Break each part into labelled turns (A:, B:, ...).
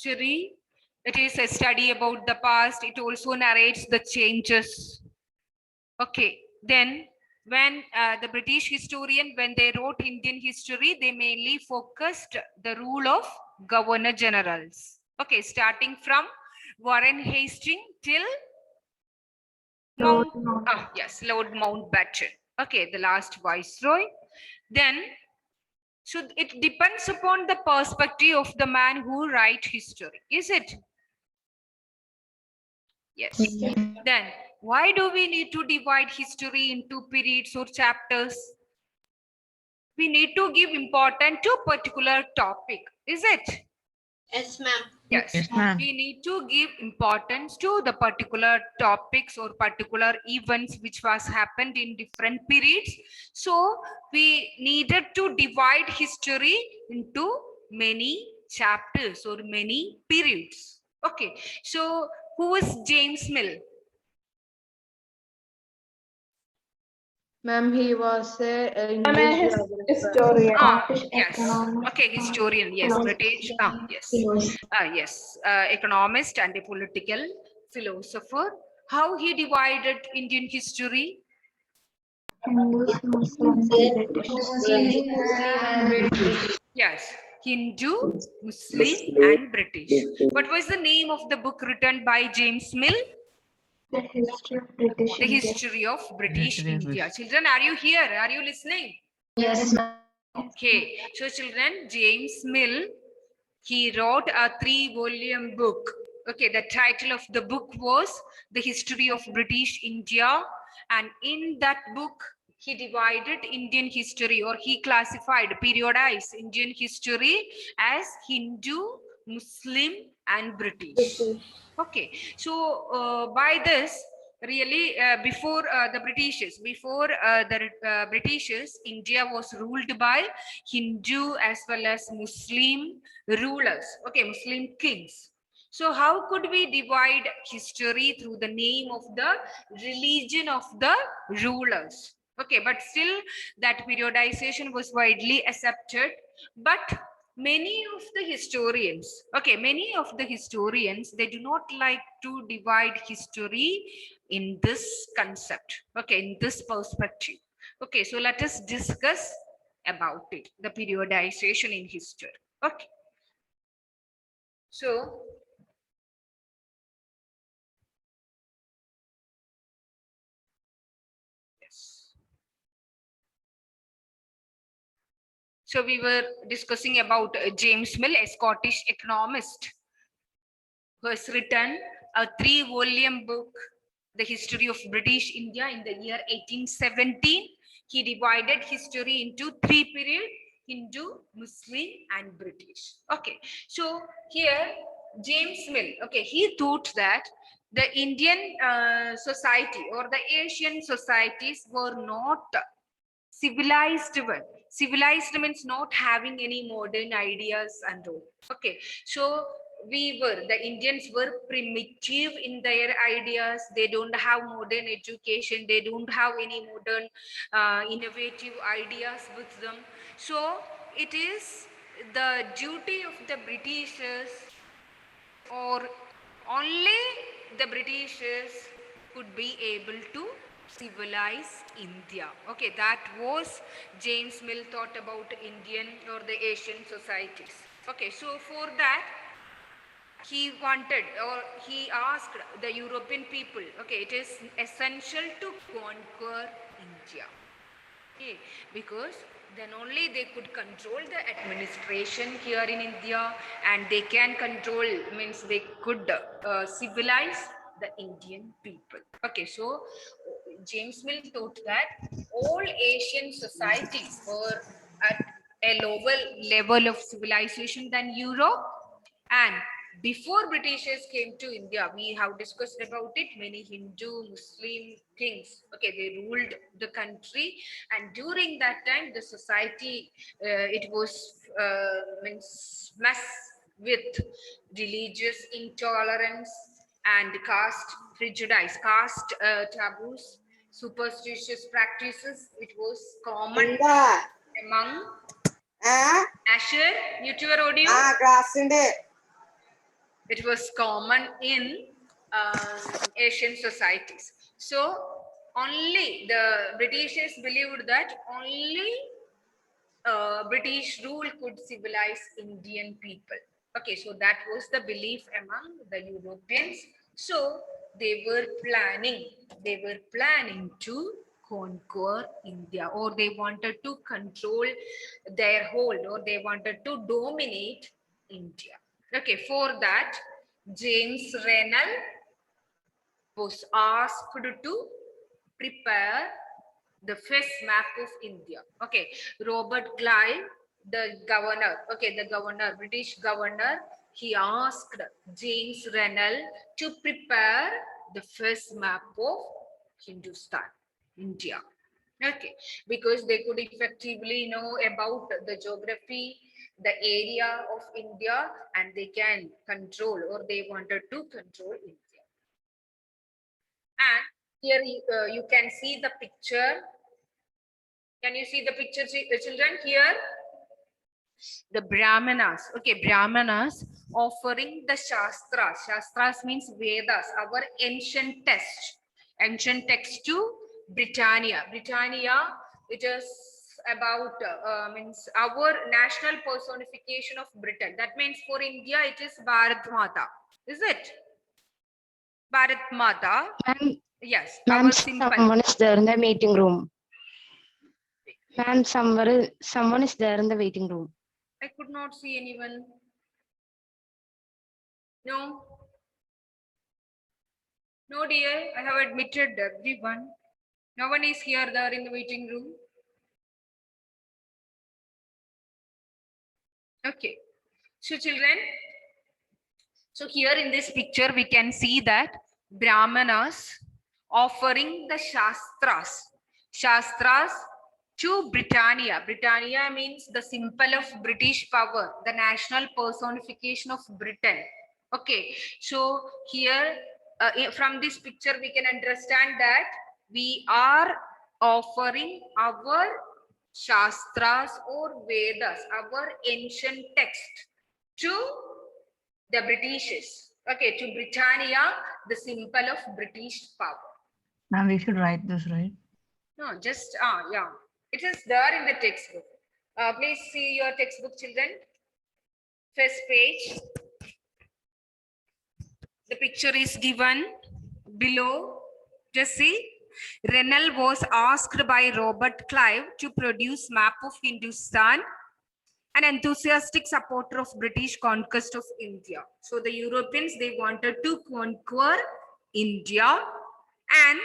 A: history. It is a study about the past. It also narrates the changes. Okay, then when the British historian, when they wrote Indian history, they mainly focused the rule of governor generals. Okay, starting from Warren Hastings till Lord Mountbatten. Okay, the last viceroy. Then, so it depends upon the perspective of the man who writes history, is it? Yes. Then, why do we need to divide history into periods or chapters? We need to give importance to a particular topic, is it?
B: Yes, ma'am.
A: Yes.
C: Yes, ma'am.
A: We need to give importance to the particular topics or particular events which was happened in different periods. So we needed to divide history into many chapters or many periods. Okay. So who is James Mill?
B: Ma'am, he was a English
D: Historian.
A: Yes. Okay, historian. Yes, British. Yes. Yes. Economist and a political philosopher. How he divided Indian history? Yes. Hindu, Muslim, and British. What was the name of the book written by James Mill?
D: The history of British
A: The
D: India.
A: History of British
C: History of
A: India.
C: British.
A: Children, are you here? Are you listening?
D: Yes,
A: Okay. So children, James Mill, he wrote a 3-volume book. Okay, the title of the book was The History of British India. And in that book, he divided Indian history, or he classified, periodized Indian history as Hindu, Muslim, and British. Okay, so by this, really before the Britishers, India was ruled by Hindu as well as Muslim rulers. Okay, Muslim kings. So how could we divide history through the name of the religion of the rulers? Okay, but still that periodization was widely accepted. But many of the historians, they do not like to divide history in this concept, okay, in this perspective. Okay, so let us discuss about it, the periodization in history. Okay, so yes. So we were discussing about James Mill, a Scottish economist, who has written a 3-volume book, The History of British India, in the year 1817. He divided history into 3 periods: Hindu, Muslim, and British. Okay, so here James Mill, okay, he thought that the Indian society or the Asian societies were not civilized one. Civilized means not having any modern ideas and all. Okay, so the Indians were primitive in their ideas. They don't have modern education. They don't have any modern innovative ideas with them. So it is the duty of the Britishers, or only the Britishers could be able to civilize India. Okay, that was James Mill thought about Indian or the Asian societies. Okay, so for that, he wanted, or he asked the European people, okay, it is essential to conquer India. Okay, because then only they could control the administration here in India, and they can control, means they could civilize the Indian people. Okay, so James Mill thought that all Asian societies were at a lower level of civilization than Europe, and before Britishers came to India, we have discussed about it, many Hindu, Muslim kings, okay, they ruled the country, and during that time, the society, it was means mess with religious intolerance and caste prejudice, caste taboos, superstitious practices. It was common among Asher, mute your audio.
E: Class in there.
A: It was common in Asian societies. So only the Britishers believed that only British rule could civilize Indian people. Okay, so that was the belief among the Europeans. So they were planning to conquer India, or they wanted to control their hold, or they wanted to dominate India. Okay, for that, James Renal was asked to prepare the first map of India. Okay, Robert Clive, the governor, British governor, he asked James Renal to prepare the first map of Hindustan, India. Okay, because they could effectively know about the geography, the area of India, and they can control, or they wanted to control India. And here you can see the picture. Can you see the picture, children? Here, the Brahmanas. Okay, Brahmanas offering the Shastras. Shastras means Vedas, our ancient text to Britannia. Britannia, it is about means our national personification of Britain. That means for India, it is Bharat Mata. Is it? Bharat Mata.
C: Ma'am,
A: Yes,
C: ma'am,
A: our simple.
C: someone is there in the meeting room. Ma'am, someone is there in the waiting room.
A: I could not see anyone. No. No, dear. I have admitted everyone. No one is here there in the waiting room. Okay. So, children. So, here in this picture, we can see that Brahmanas offering the Shastras. Shastras to Britannia. Britannia means the symbol of British power, the national personification of Britain. Okay, so here from this picture we can understand that we are offering our Shastras or Vedas, our ancient text to the Britishers. Okay, to Britannia, the symbol of British power.
E: Ma'am, we should write this, right?
A: No, just, yeah. It is there in the textbook. Please see your textbook, children. First page. The picture is given below. Just see. Renal was asked by Robert Clive to produce map of Hindustan, an enthusiastic supporter of British conquest of India. So the Europeans, they wanted to conquer India, and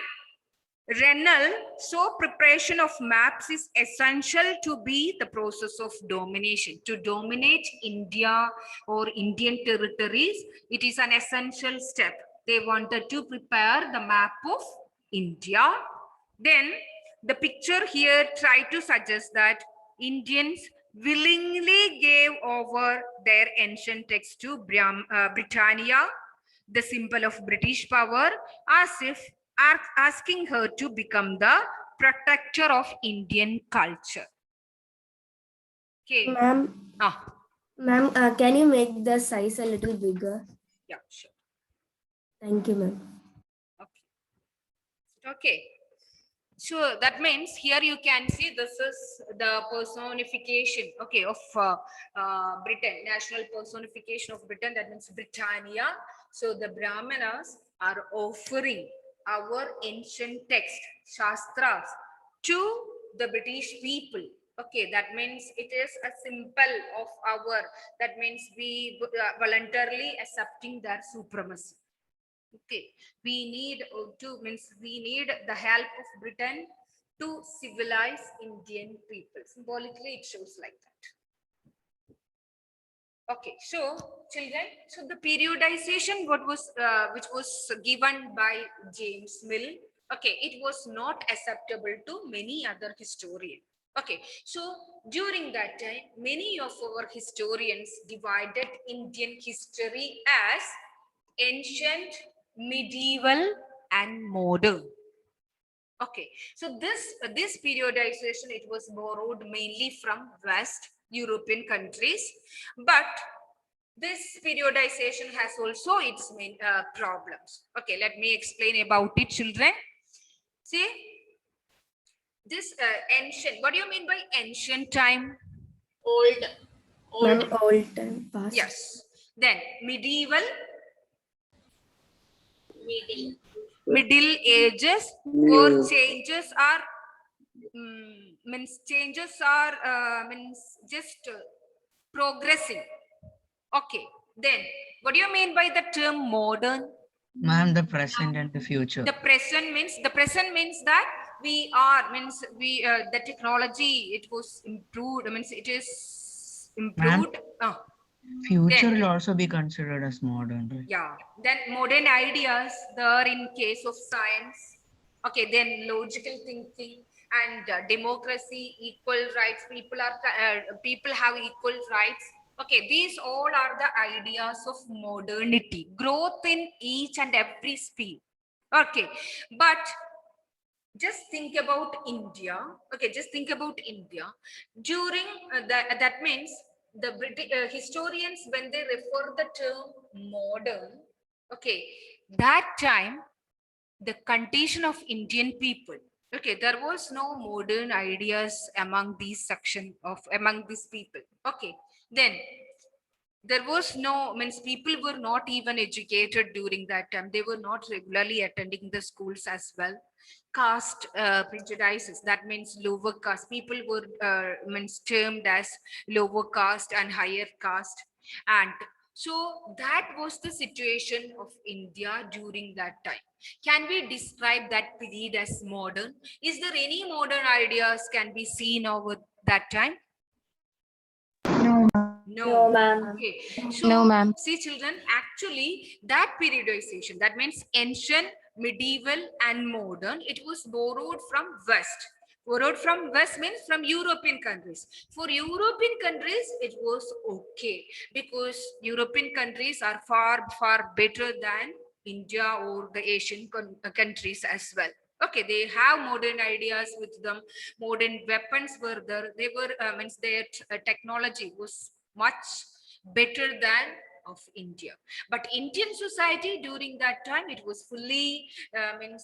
A: Renal saw preparation of maps is essential to be the process of domination. To dominate India or Indian territories, it is an essential step. They wanted to prepare the map of India. Then the picture here tried to suggest that Indians willingly gave over their ancient text to Britannia, the symbol of British power, as if asking her to become the protector of Indian culture. Okay.
F: Ma'am, can you make the size a little bigger?
A: Yeah, sure.
F: Thank you, ma'am.
A: Okay. So that means here you can see this is the personification, okay, of Britain, national personification of Britain. That means Britannia. So the Brahmanas are offering our ancient text, Shastras, to the British people. Okay, that means it is a symbol of our, that means we voluntarily accepting their supremacy. Okay, we need the help of Britain to civilize Indian people. Symbolically, it shows like that. Okay, so children, so the periodization which was given by James Mill, okay, it was not acceptable to many other historians. Okay, so during that time, many of our historians divided Indian history as ancient, medieval, and modern. Okay, so this periodization, it was borrowed mainly from West European countries, but This periodization has also its main problems. Okay, let me explain about it, children. See, this ancient, what do you mean by ancient time?
B: Old.
F: Ma'am,
B: Old.
F: old time, past.
A: Yes. Then medieval,
B: Middle.
A: middle ages, or changes are means changes are means just progressing. Okay. Then what do you mean by the term modern?
E: Ma'am, the present and the future.
A: The present means that we are means we the technology it was improved means it is improved.
E: Future
A: Then-
E: will also be considered as modern, right?
A: Yeah, then modern ideas there in case of science. Okay, then logical thinking and democracy, equal rights. People have equal rights. Okay, these all are the ideas of modernity, growth in each and every sphere. Okay, but just think about India. Okay, just think about India during that means the British historians when they refer the term modern. Okay, that time the condition of Indian people. Okay, there was no modern ideas among these among these people. Okay, then there was no means people were not even educated during that time. They were not regularly attending the schools as well. Caste prejudices, that means lower caste people were means termed as lower caste and higher caste, and so that was the situation of India during that time. Can we describe that period as modern? Is there any modern ideas can be seen over that time?
D: No.
A: No,
F: ma'am.
A: okay. So,
C: No, ma'am.
A: see, children, actually, that periodization, that means ancient, medieval, and modern, it was borrowed from West. Borrowed from West means from European countries. For European countries, it was okay because European countries are far, far better than India or the Asian countries as well. Okay, they have modern ideas with them. Modern weapons were there. They were means their technology was much better than of India. But Indian society during that time, it was fully means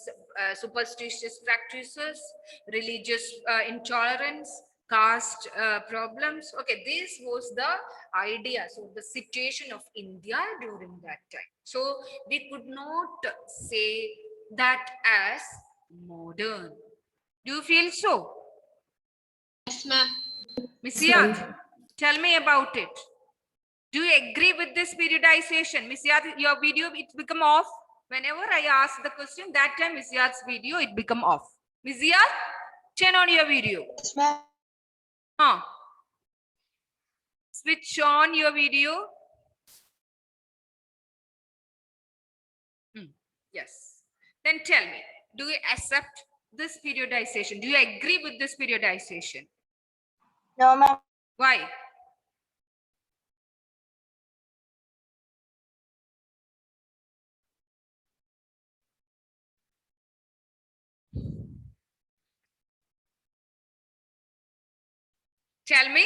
A: superstitious practices, religious intolerance, caste problems. Okay, this was the idea. So the situation of India during that time. So we could not say that as modern. Do you feel so?
B: Yes, ma'am.
A: Miss Yad, tell me about it. Do you agree with this periodization? Miss Yad, your video, it become off. Whenever I ask the question, that time Miss Yad's video, it become off. Miss Yad, turn on your video.
B: Yes, ma'am.
A: Switch on your video. Yes. Then tell me, do you accept this periodization? Do you agree with this periodization?
B: No, ma'am.
A: Why? Tell me.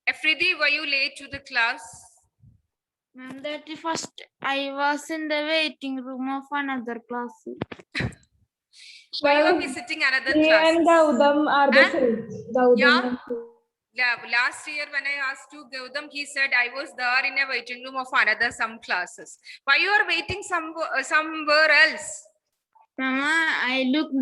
A: Afridi, were you late to the class?
G: Ma'am, that first I was in the waiting room of another class.
A: Why you are visiting another
D: Me
A: class?
D: and Gaudam are the
A: Huh?
D: same. Gaudam
A: Yeah.
D: and
A: Yeah, last year when I asked you, Gaudam, he said I was there in a waiting room of another some classes. Why you are waiting somewhere else?
G: Mama, I looked.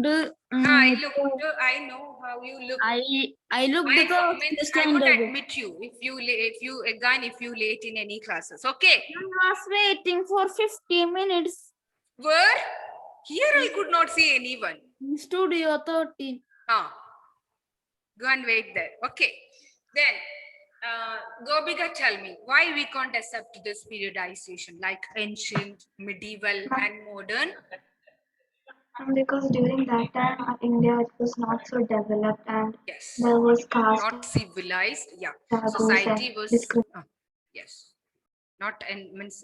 A: I know how you look.
G: I looked
A: I
G: the
A: won't
G: standard.
A: admit you if you late in any classes. Okay,
G: I was waiting for 50 minutes.
A: where? Here I could not see anyone.
G: In Studio 13.
A: Go and wait there. Okay. Then, Gobika, tell me why we can't accept this periodization like ancient, medieval, and modern.
D: because during that time India it was not so developed and
A: Yes.
D: there was caste
A: Not civilized. Yeah.
D: taboos
A: Society
D: and
A: was.
D: discrimination.
A: Yes. Not and means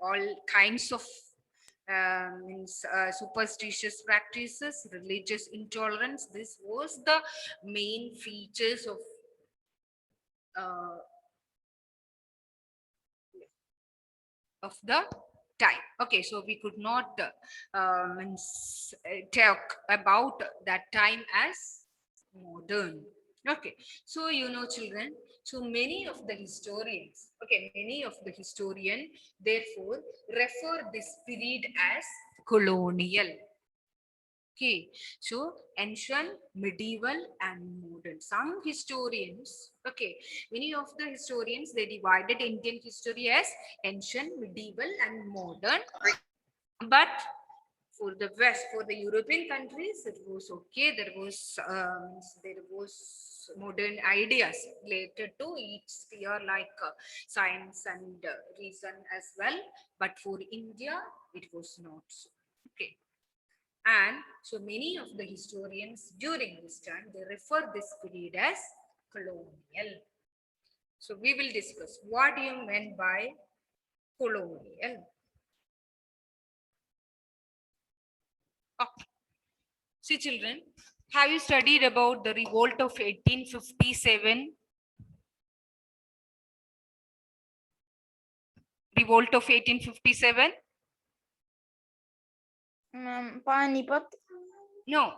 A: all kinds of means superstitious practices, religious intolerance. This was the main features uh, of the time. Okay, so we could not talk about that time as modern. Okay, so children, so many of the historians, therefore refer this period as colonial. Okay, so ancient, medieval, and modern. Some historians, okay, many of the historians, they divided Indian history as ancient, medieval, and modern. But for the West, for the European countries, it was okay. There was modern ideas related to each sphere, like science and reason as well. But for India, it was not so. Okay. And so many of the historians during this time, they refer this period as colonial. So we will discuss what do you mean by colonial. Okay. See children, have you studied about the revolt of 1857? Revolt of 1857?
G: Panipat.
A: No.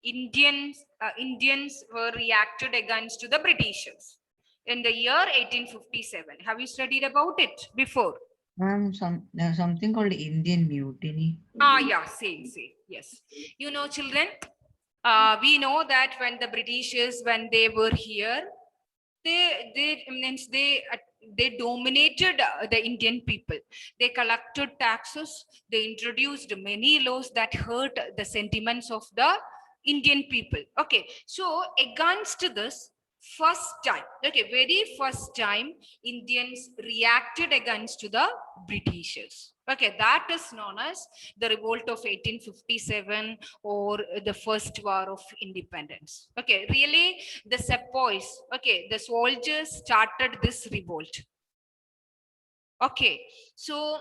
A: Indians were reacted against the Britishers in the year 1857. Have you studied about it before?
E: Ma'am, there's something called Indian Mutiny.
A: Yeah, same. Yes. Children, we know that when the Britishers, when they were here, they dominated the Indian people. They collected taxes. They introduced many laws that hurt the sentiments of the Indian people. Okay, so against this, very first time, Indians reacted against the Britishers. Okay, that is known as the revolt of 1857 or the first war of independence. Okay, really the sepoys, okay, the soldiers started this revolt. Okay, so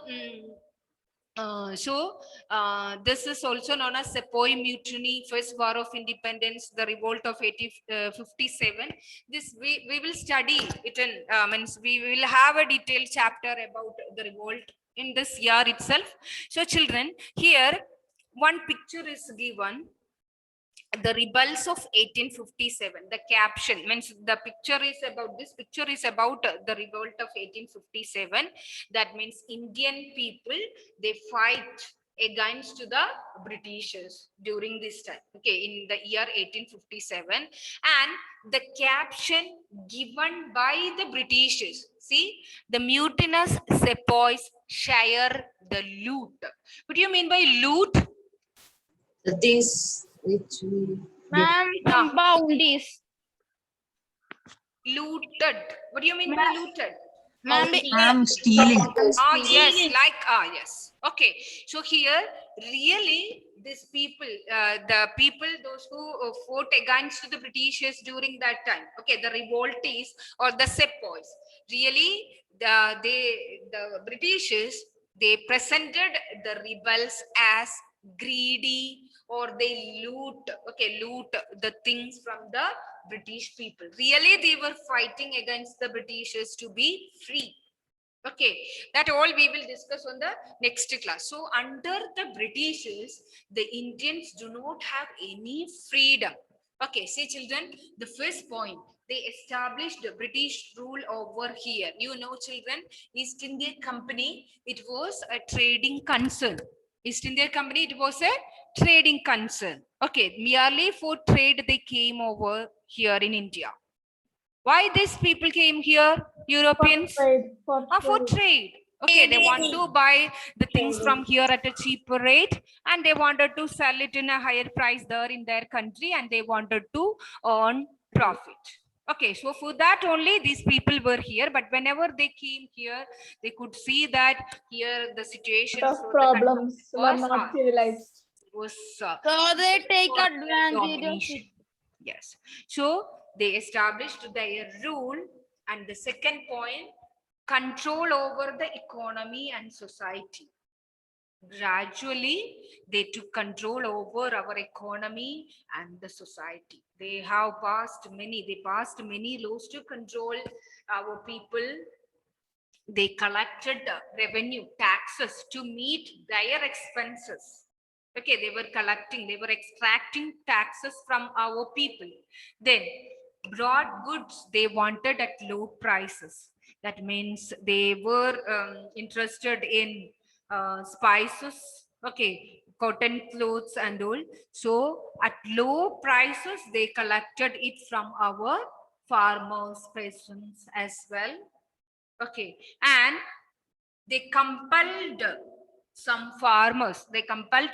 A: this is also known as Sepoy Mutiny, First War of Independence, the Revolt of 1857. This we will study it in, means we will have a detailed chapter about the revolt in this year itself. So children, here one picture is given. The rebels of 1857. The caption means the picture is about the revolt of 1857. That means Indian people, they fight against the Britishers during this time. Okay, in the year 1857, and the caption given by the Britishers. See, the mutinous sepoys share the loot. What do you mean by loot?
B: The things which we
G: Ma'am,
A: Ah.
G: bounties.
A: Looted. What do you mean by looted?
G: Ma'am,
E: Ma'am, stealing.
A: Yes. Okay. So here, really, these people, those who fought against the Britishers during that time. Okay, the revoltees or the sepoys. Really, the Britishers, they presented the rebels as greedy, or they loot the things from the British people. Really, they were fighting against the Britishers to be free. Okay, that all we will discuss on the next class. So under the Britishers, the Indians do not have any freedom. Okay, see children, the first point, they established the British rule over here. Children, East India Company, it was a trading concern. East India Company, it was a trading concern. Okay, merely for trade, they came over here in India. Why these people came here, Europeans? For trade. Okay, they want to buy the things from here at a cheaper rate, and they wanted to sell it in a higher price there in their country, and they wanted to earn profit. Okay, so for that only these people were here, but whenever they came here, they could see that here the situation
H: of problems were
A: was
H: not civilized.
G: so they take
A: for
G: advantage of
A: domination.
G: it.
A: Yes. So they established their rule, and the second point, control over the economy and society. Gradually, they took control over our economy and the society. They passed many laws to control our people. They collected revenue taxes to meet their expenses. Okay, they were extracting taxes from our people. Then brought goods they wanted at low prices. That means they were interested in spices, okay, cotton clothes and all. So at low prices, they collected it from our farmers, peasants as well. Okay, and they compelled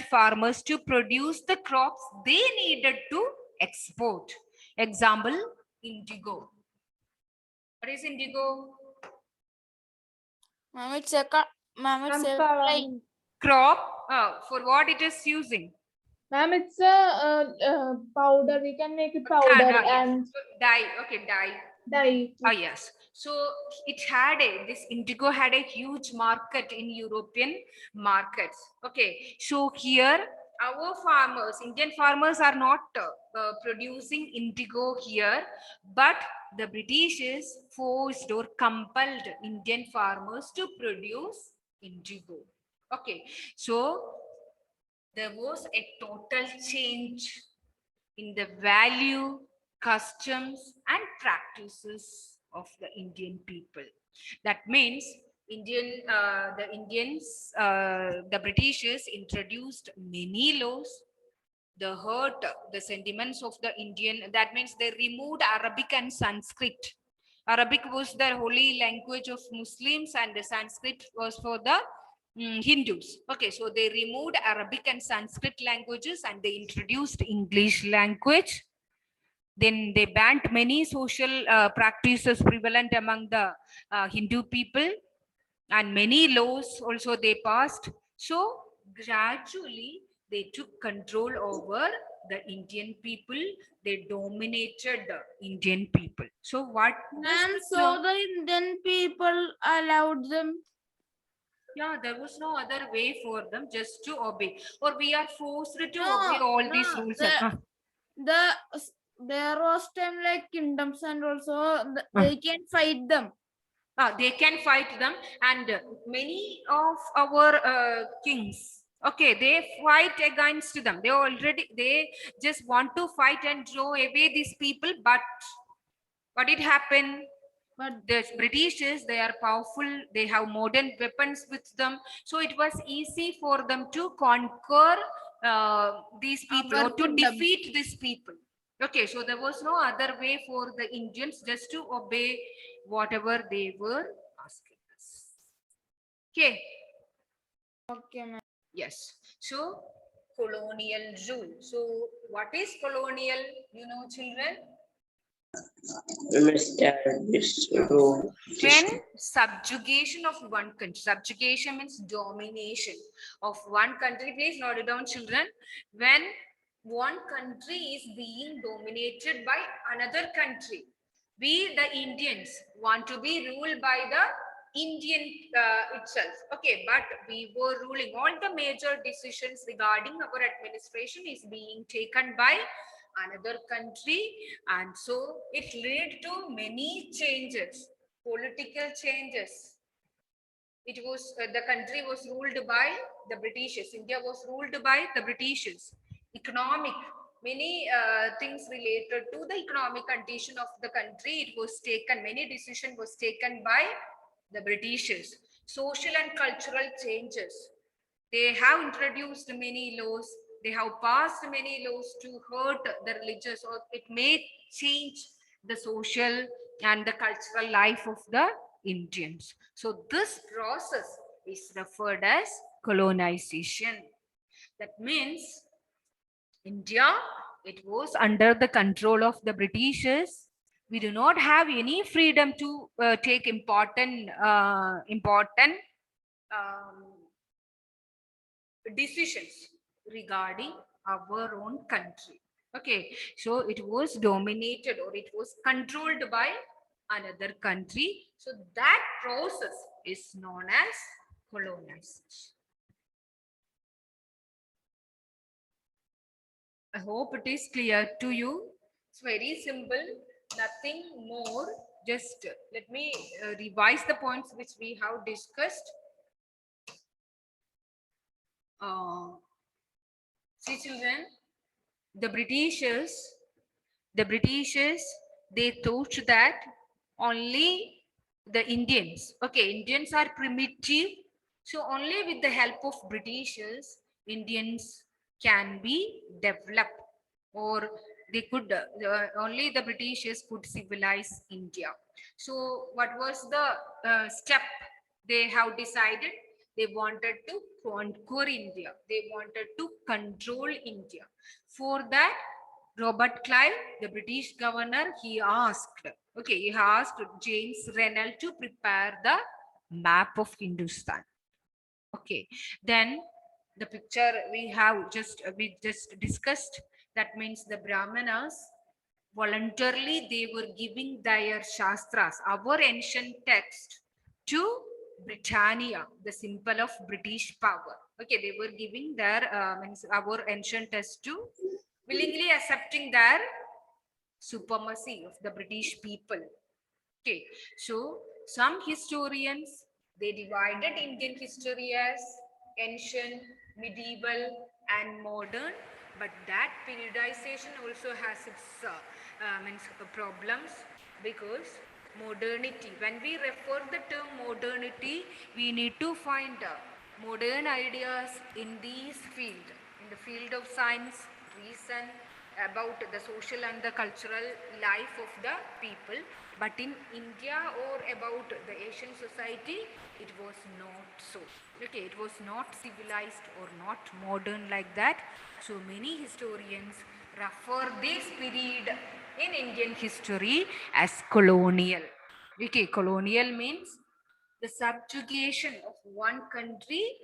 A: farmers to produce the crops they needed to export. Example, indigo. What is indigo?
G: Ma'am, it's a plain.
A: Crop. For what it is using?
H: Ma'am, it's a powder. We can make it powder
A: Yes.
H: and
A: Dye. Okay, dye.
H: dye.
A: Oh, yes. So this indigo had a huge market in European markets. Okay. So here our farmers, Indian farmers are not producing indigo here, but the Britishers forced or compelled Indian farmers to produce indigo. Okay. So there was a total change in the value, customs, and practices of the Indian people. That means the Britishers introduced many laws. The hurt the sentiments of the Indian. That means they removed Arabic and Sanskrit. Arabic was the holy language of Muslims, and the Sanskrit was for the Hindus. Okay, so they removed Arabic and Sanskrit languages and they introduced English language. Then they banned many social practices prevalent among the Hindu people, and many laws also they passed. So gradually they took control over the Indian people. They dominated the Indian people. So what?
G: Ma'am, so the Indian people allowed them.
A: Yeah, there was no other way for them just to obey, or we are forced to
G: No,
A: obey all
G: no,
A: these rules.
G: There was time like kingdoms and also they can fight them.
A: They can fight them, and many of our kings, okay, they fight against them. They just want to fight and draw away these people, but what did happen? But the Britishers, they are powerful, they have modern weapons with them, so it was easy for them to conquer these people
G: Our
A: or to
G: kingdom.
A: defeat these people. Okay, so there was no other way for the Indians just to obey whatever they were asking us. Okay.
G: Okay, ma'am.
A: Yes. So colonial rule. So what is colonial? You know, children? When subjugation of one country, subjugation means domination of one country. Please note it down, children. When one country is being dominated by another country, we the Indians want to be ruled by the Indian itself. Okay, but we were ruling. All the major decisions regarding our administration is being taken by another country, and so it led to many changes, political changes. It was the country was ruled by the Britishers. India was ruled by the Britishers. Economic, many things related to the economic condition of the country, it was taken, many decision was taken by the Britishers. Social and cultural changes, they have introduced many laws, they have passed many laws to hurt the religious, or it may change the social and the cultural life of the Indians. So this process is referred as colonization. That means India, it was under the control of the Britishers. We do not have any freedom to take important decisions regarding our own country. Okay, so it was dominated or it was controlled by another country. So that process is known as colonization. I hope it is clear to you. It's very simple, nothing more. Just let me revise the points which we have discussed. See children, the Britishers, they thought that only the Indians, okay, Indians are primitive. So only with the help of Britishers, Indians can be developed, or they could, only the Britishers could civilize India. So what was the step they have decided? They wanted to conquer India. They wanted to control India. For that, Robert Clive, the British governor, he asked James Renal to prepare the map of Hindustan. Okay, then the picture we just discussed, that means the Brahmanas voluntarily they were giving their shastras, our ancient text, to Britannia, the symbol of British power. Okay, they were giving their means our ancient text to, willingly accepting their supremacy of the British people. Okay, so some historians, they divided Indian history as ancient, medieval, and modern, but that periodization also has its problems, because modernity, when we refer the term modernity, we need to find modern ideas in these field, in the field of science, reason, about the social and the cultural life of the people. But in India or about the Asian society, it was not so. Okay, it was not civilized or not modern like that. So many historians refer this period in Indian history as colonial. Okay, colonial means the subjugation of one country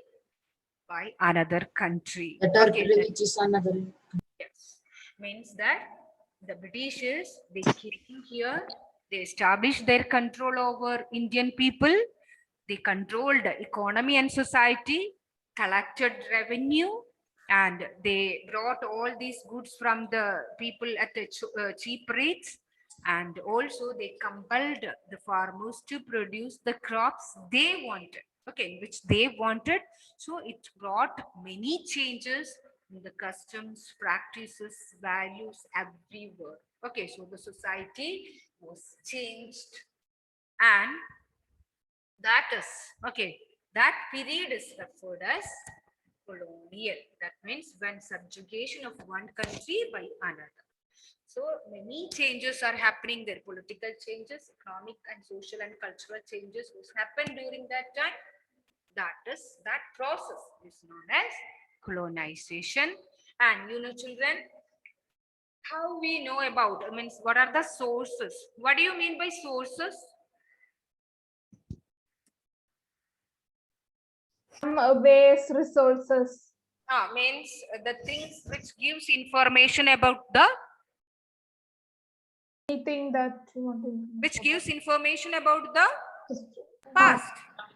A: by another country.
B: The territory which is another.
A: Yes, means that the Britishers, they came here, they established their control over Indian people, they controlled economy and society, collected revenue, and they brought all these goods from the people at a cheap rates, and also they compelled the farmers to produce the crops they wanted, okay, which they wanted. So it brought many changes in the customs, practices, values everywhere. Okay, so the society was changed, and that is, okay, that period is referred as colonial. That means when subjugation of one country by another. So many changes are happening there, political changes, economic and social and cultural changes which happened during that time. That process is known as colonization. And children, how we know about, means what are the sources? What do you mean by sources?
H: Waste resources.
A: Means the things which gives information about the,
H: Anything that you want to.
A: which gives information about the past.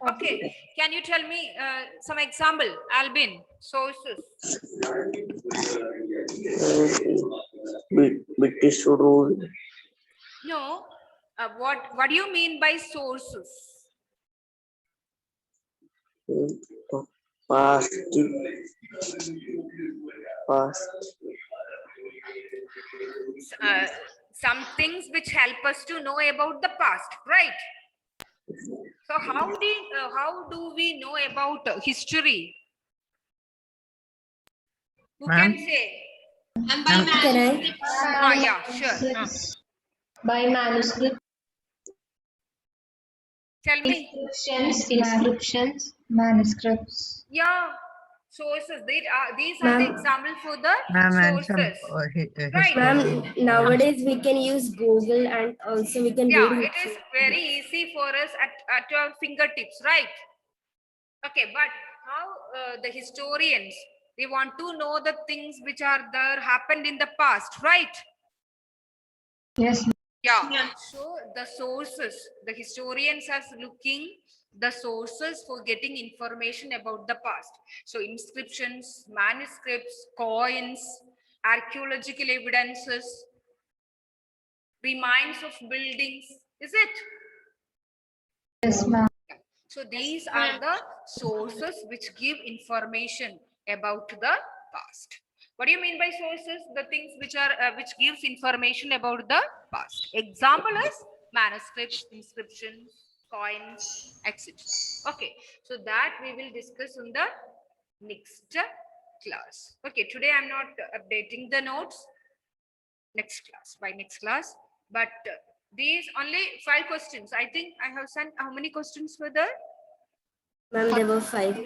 A: Okay, can you tell me some example, Albin, sources?
I: British rule.
A: No, what do you mean by sources?
I: Past.
A: Some things which help us to know about the past, right? So how do we know about history? Who can say?
F: Can I?
A: Yeah, sure.
J: By manuscript,
A: Tell me.
J: inscriptions, manuscripts.
A: Yeah, sources. These are the
F: Ma'am.
A: example for the
E: Ma'am, and some
A: sources. Right.
F: Ma'am, nowadays we can use Google and also we can
A: Yeah,
F: read.
A: it is very easy for us at our fingertips, right? Okay, but how the historians, they want to know the things which are there happened in the past, right?
J: Yes.
A: Yeah. So the sources, the historians are looking the sources for getting information about the past. So inscriptions, manuscripts, coins, archaeological evidences, remains of buildings. Is it?
J: Yes, ma'am.
A: So these are the sources which give information about the past. What do you mean by sources? The things which are which gives information about the past. Example is manuscripts, inscriptions, coins, etc. Okay, so that we will discuss in the next class. Okay, today I'm not updating the notes. Next class, by next class. But these only 5 questions. I think I have sent how many questions were there?
F: Ma'am, there were 5.